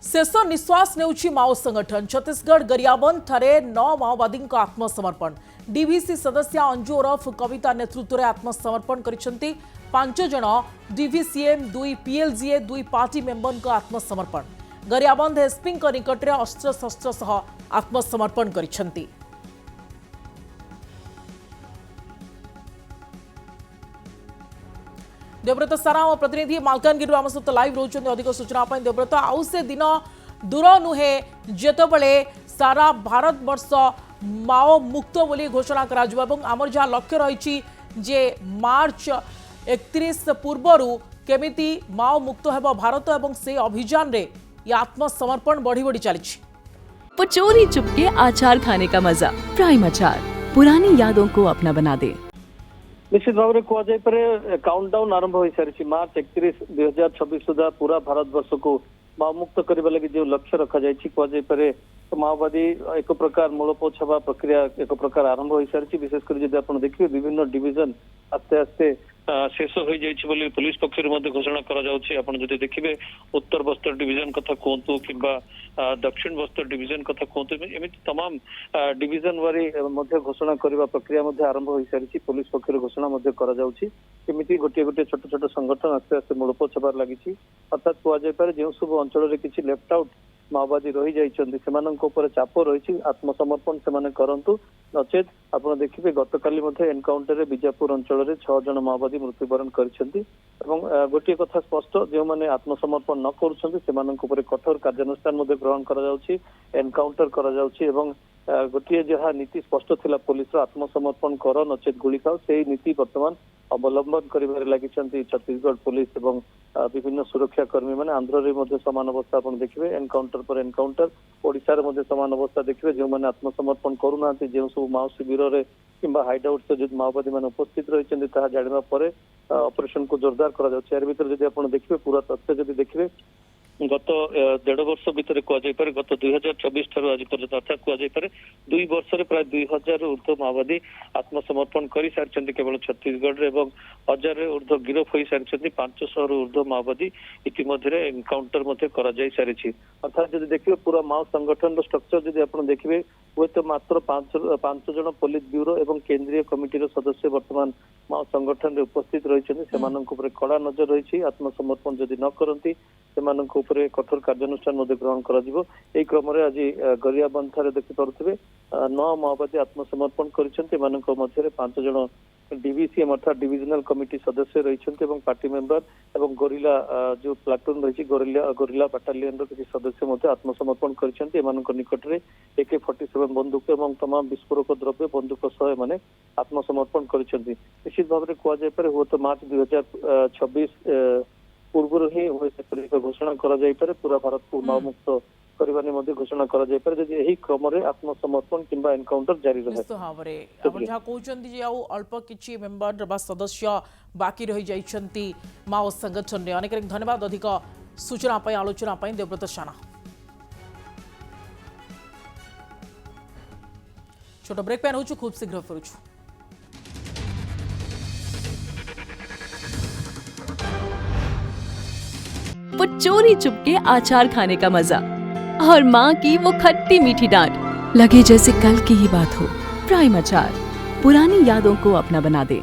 शेष निश्वास नेउछि माओ संगठन छत्तीसगढ़ गरियाबंद ठारे 9 माओवादी आत्मसमर्पण डीवीसी सदस्य अंजू ओरफ कविता नेतृत्व में आत्मसमर्पण करिसेंती 5 जन डीवीसीएम 2 पीएलजीए 2 पार्टी मेंबर आत्मसमर्पण गरियाबंद एसपी निकट में अस्त्र शस्त्र सह आत्मसमर्पण करिसेंती। देवव्रत सारा आम प्रतिनिधि मालकानगिरी आम सहित लाइव रोचंदी अधिक सूचना देवव्रत आउ से दिन दूर नुहे जेतबले सारा भारत वर्ष माओ मुक्त बोली घोषणा करा आमर जहाँ लक्ष्य रही जे मार्च 31 पूर्वर केमिति माओ मुक्त हेबो भारत एवं से अभियान रे ये आत्मसमर्पण बढ़ी बढ़ी चली। चोरी चुपके आचार खाने का मजा प्राइम अचार पुरानी यादों को अपना बना दे। निश्चित भाव में कहुपे काउंटडाउन आरंभ हो सारी मार्च 31 2026 सुधा पूरा भारत वर्ष को माओ मुक्त करने लगी जो लक्ष्य रखा जापे माओवादी एक प्रकार मूलपोछ हवा प्रक्रिया एक प्रकार आरंभ हो सारी विशेषकर जब आप देखिए विभिन्न डिविजन आस्ते आस्ते शेष हो जाइए पुलिस पक्षर घोषणा कर देखिए उत्तर बस्तर डिविजन कथा कहतु कि दक्षिण बस्तर डिविजन कथा कहतु एमती तमाम डिविजन वारी घोषणा करने प्रक्रिया आरंभ हो सारी पुलिस पक्षर घोषणा करमती गोटे गोटे छोट छोट संगठन आस्ते आस्ते मूलपोछ हबार लगी अर्थात कहुपे जो सब अंचल किसी लेफ्ट आउट माओवादी रही जाइए चाप रही आत्मसमर्पण से करंतु नचेत आप देखिए गतकाली एनकाउंटर रे बीजापुर अंचल में 6 जन माओवादी मृत्युवरण करछंती गोटे कथा स्पष्ट जो मैंने आत्मसमर्पण न कर कठोर कार्यानुष्ठान ग्रहण कर एनकाउंटर कर गोटे जहाँ नीति स्पष्ट थिला पुलिस आत्मसमर्पण कर नचेत गुली खाओ से नीति वर्तमान अवलंबन कर लगी छत्तीसगढ़ पुलिस एवं विभिन्न सुरक्षा कर्मी मैंने आंध्र में सामान अवस्था आप देखिए एनकाउंटर पर एनकाउंटर ओडिशा रे सामान अवस्था देखिए जो मैंने आत्मसमर्पण करूना जो सब माओ शिविर में कि हाइडआउट से जो माओवादी मैंने उपस्थित रही जाना ऑपरेशन को जोरदार कर देखिए पूरा तथ्य जब देखिए गत 1.5 वर्ष भितर कहुपे गत 2024 ठार आज पर्यटन अर्थात कहुपे 2 वर्ष प्राय 2000 ऊर्ध्व माओवादी आत्मसमर्पण कर सारी केवल छत्तीसगढ़ एवं 1000 ऊर्ध्व गिरफ हो सारी 500 ऊर्ध्व माओवादी इतिमध्य एनकाउंटर कर सारी अर्थात जब देखिए पूरा माओ संगठन स्ट्रक्चर जब आप देखिए हुए तो मात्र 5 जन पुलिस ब्यूरो एवं केंद्रीय कमिटी सदस्य वर्तमान माओ संगठन में उपस्थित रही कड़ा नजर रही आत्मसमर्पण जदि न करती से कठोर कार्यानुष्ठान ग्रहण कर क्रम आज गरियाबंद ठारे देखिपे 9 माओवादी आत्मसमर्पण कर 5 जन डीवीसीएम अर्थात डिविजनल कमिटी सदस्य रही पार्टी मेंबर एवं गोरिल्ला जो प्लाटून रही गोरिल्ला बटालियन किसी सदस्य आत्मसमर्पण कर निकट में AK-47 बंदूक एवं तमाम विस्फोरक द्रव्य बंदूक सह आत्मसमर्पण कर निश्चित भाव में कहुपे हुए तो मार्च 2026 पूर्व ही घोषणा कर पूरा भारत को माओ मुक्त करने घोषणा कर क्रम आत्मसमर्पण कि एनकाउंटर जारी रहे। अल्प किछि मेंबर बा सदस्य बाकी रही जाइछंती माओ संगठन रे अनेक धन्यवाद अधिक सूचना आलोचना देवव्रत साना। छोट ब्रेक पैन हो खूब शीघ्र फेरुछु। वो चोरी चुपके आचार खाने का मजा और माँ की वो खट्टी मीठी डांट लगे जैसे कल की ही बात हो। प्राइम अचार पुरानी यादों को अपना बना दे।